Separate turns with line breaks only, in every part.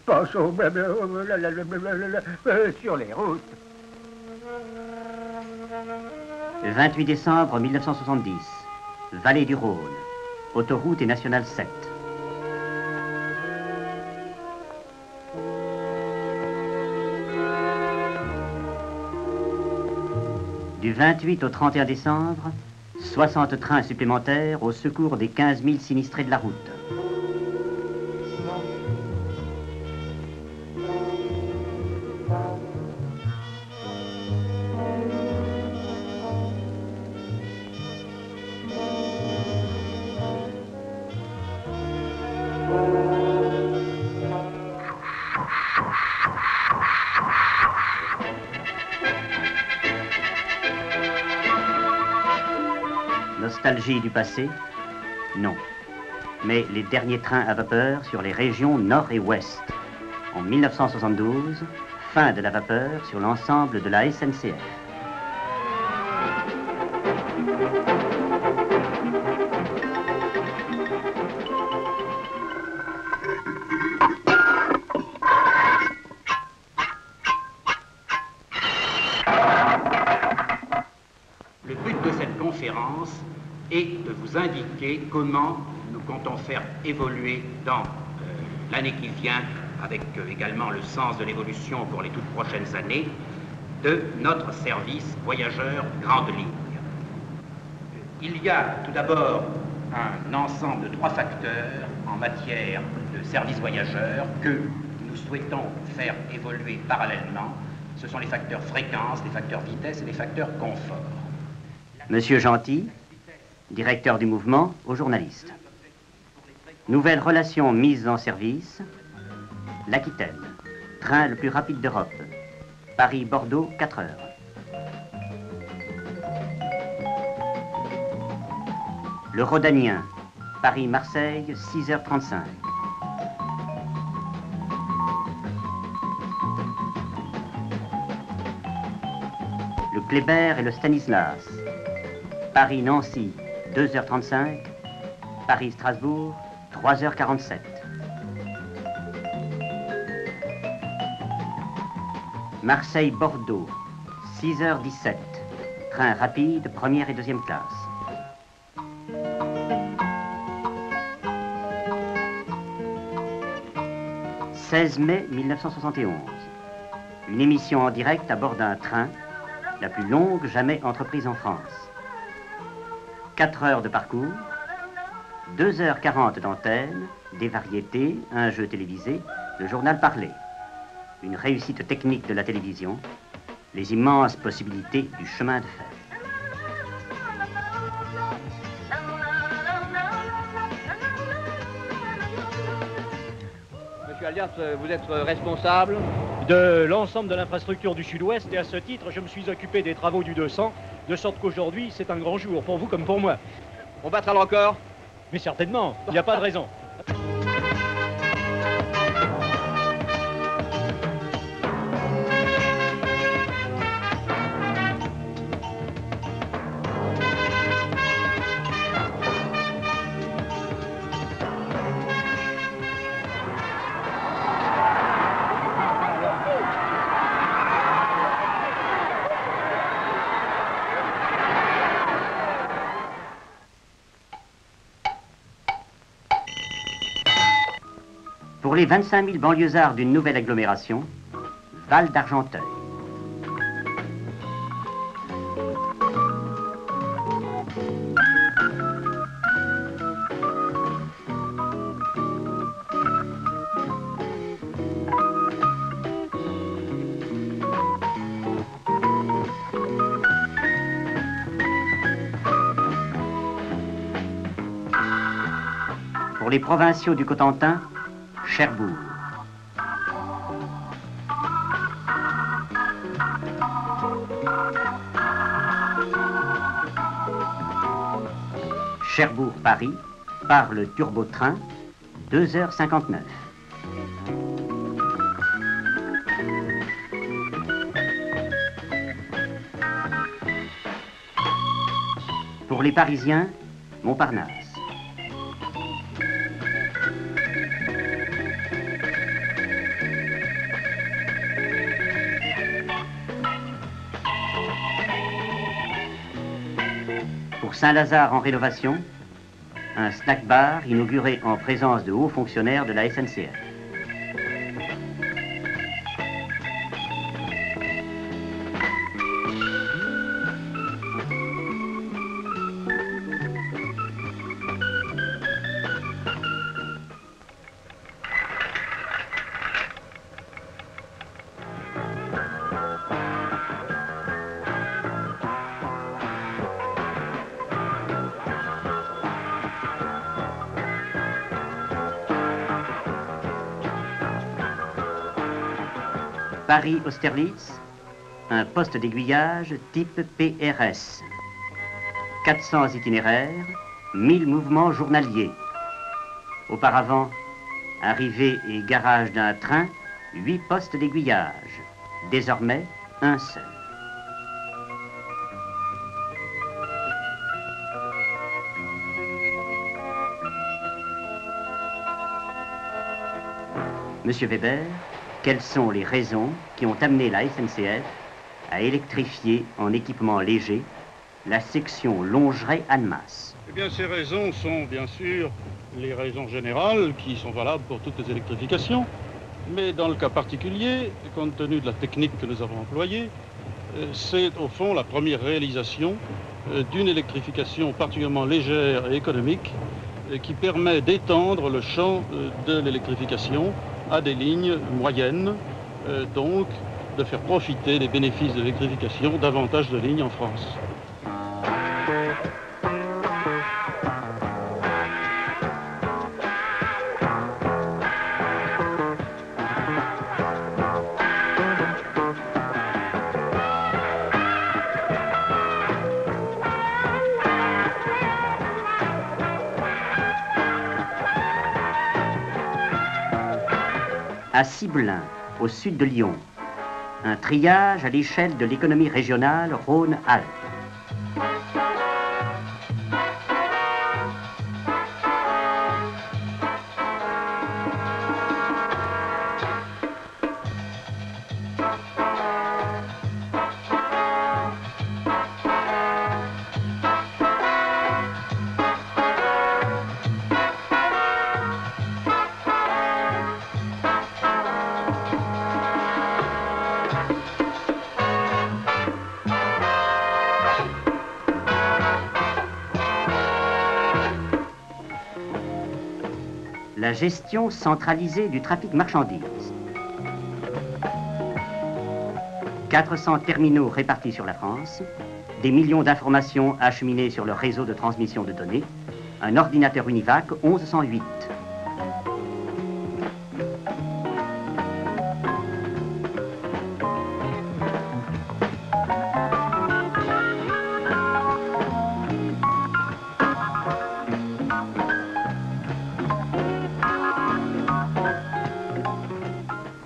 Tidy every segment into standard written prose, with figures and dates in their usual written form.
Pensons sur les routes.
28 décembre 1970, Vallée du Rhône, autoroute et nationale 7. Du 28 au 31 décembre, 60 trains supplémentaires au secours des 15 000 sinistrés de la route. Nostalgie du passé? Non. Mais les derniers trains à vapeur sur les régions nord et ouest. En 1972, fin de la vapeur sur l'ensemble de la SNCF.
Le but de cette conférence est de vous indiquer comment nous comptons faire évoluer dans l'année qui vient, avec également le sens de l'évolution pour les toutes prochaines années, de notre service voyageurs grande ligne. Il y a tout d'abord un ensemble de 3 facteurs en matière de service voyageurs que nous souhaitons faire évoluer parallèlement. Ce sont les facteurs fréquence, les facteurs vitesse et les facteurs confort.
Monsieur Gentil, directeur du mouvement, aux journalistes. Nouvelle relation mise en service. L'Aquitaine, train le plus rapide d'Europe. Paris-Bordeaux, 4 heures. Le Rhodanien, Paris-Marseille, 6h35. Le Kléber et le Stanislas, Paris-Nancy, 2h35, Paris-Strasbourg, 3h47. Marseille-Bordeaux, 6h17, train rapide, première et deuxième classe. « 16 mai 1971, une émission en direct à bord d'un train, la plus longue jamais entreprise en France. 4 heures de parcours, 2h40 d'antenne, des variétés, un jeu télévisé, le journal parlé. Une réussite technique de la télévision, les immenses possibilités du chemin de fer.
Monsieur Alias, vous êtes responsable
de l'ensemble de l'infrastructure du Sud-Ouest et à ce titre, je me suis occupé des travaux du 200, de sorte qu'aujourd'hui, c'est un grand jour pour vous comme pour moi.
On battra le record?
Mais certainement, il n'y a pas de raison.
Pour les 25 000 banlieusards d'une nouvelle agglomération, Val d'Argenteuil. Pour les provinciaux du Cotentin, Cherbourg. Cherbourg-Paris par le turbotrain, 2h59. Pour les Parisiens, Montparnasse. Pour Saint-Lazare en rénovation, un snack-bar inauguré en présence de hauts fonctionnaires de la SNCF. Paris-Austerlitz, un poste d'aiguillage type PRS. 400 itinéraires, 1000 mouvements journaliers. Auparavant, arrivée et garage d'un train, 8 postes d'aiguillage. Désormais, un seul. Monsieur Weber, quelles sont les raisons qui ont amené la SNCF à électrifier en équipement léger la section Longeray-Annemasse?
Eh bien, ces raisons sont bien sûr les raisons générales qui sont valables pour toutes les électrifications. Mais dans le cas particulier, compte tenu de la technique que nous avons employée, c'est au fond la première réalisation d'une électrification particulièrement légère et économique qui permet d'étendre le champ de l'électrification à des lignes moyennes, donc de faire profiter des bénéfices de l'électrification davantage de lignes en France.
À Ciblin, au sud de Lyon, un triage à l'échelle de l'économie régionale Rhône-Alpes. La gestion centralisée du trafic marchandises. 400 terminaux répartis sur la France, des millions d'informations acheminées sur le réseau de transmission de données, un ordinateur Univac 1108.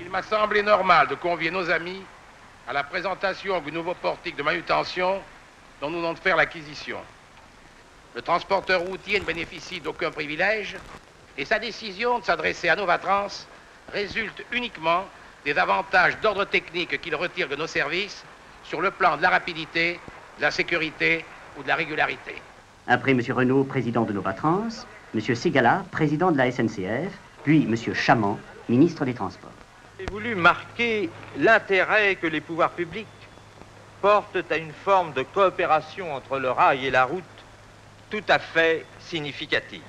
Il m'a semblé normal de convier nos amis à la présentation du nouveau portique de manutention dont nous venons de faire l'acquisition. Le transporteur routier ne bénéficie d'aucun privilège et sa décision de s'adresser à Novatrans résulte uniquement des avantages d'ordre technique qu'il retire de nos services sur le plan de la rapidité, de la sécurité ou de la régularité.
Après M. Renault, président de Novatrans, M. Ségala, président de la SNCF, puis M. Chamand, ministre des Transports.
J'ai voulu marquer l'intérêt que les pouvoirs publics portent à une forme de coopération entre le rail et la route tout à fait significative.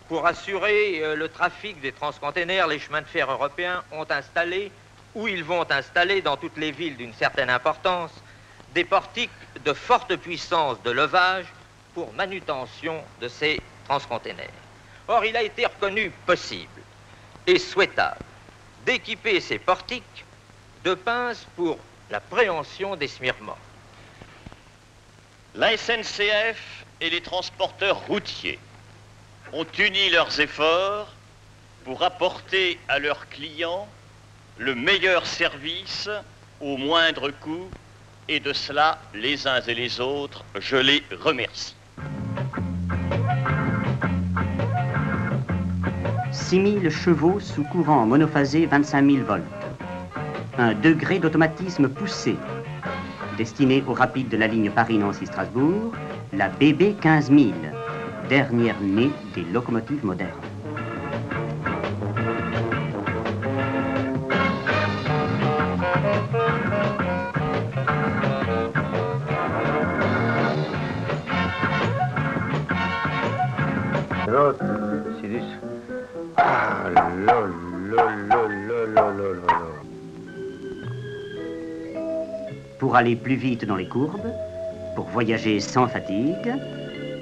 Pour assurer le trafic des transcontainers, les chemins de fer européens ont installé, ou ils vont installer dans toutes les villes d'une certaine importance, des portiques de forte puissance de levage pour manutention de ces transcontainers. Or, il a été reconnu possible et souhaitable d'équiper ces portiques de pinces pour la préhension des smirements.
La SNCF et les transporteurs routiers ont uni leurs efforts pour apporter à leurs clients le meilleur service au moindre coût, et de cela, les uns et les autres, je les remercie.
6000 chevaux sous courant monophasé 25 000 volts. Un degré d'automatisme poussé, destiné au rapide de la ligne Paris-Nancy-Strasbourg, La BB 15000, dernière née des locomotives modernes.
L'autre, Sidus. Ah,
Pour aller plus vite dans les courbes, pour voyager sans fatigue,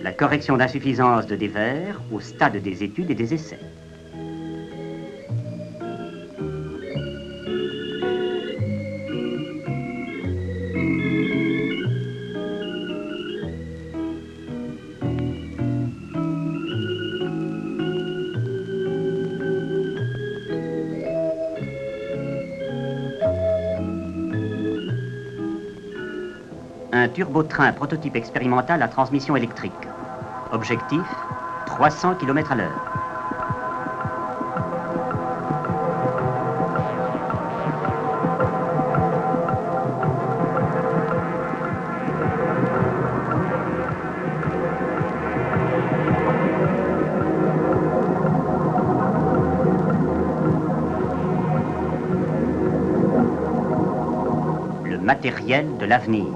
la correction d'insuffisance de dévers au stade des études et des essais. Un turbotrain prototype expérimental à transmission électrique. Objectif, 300 km/h. Le matériel de l'avenir.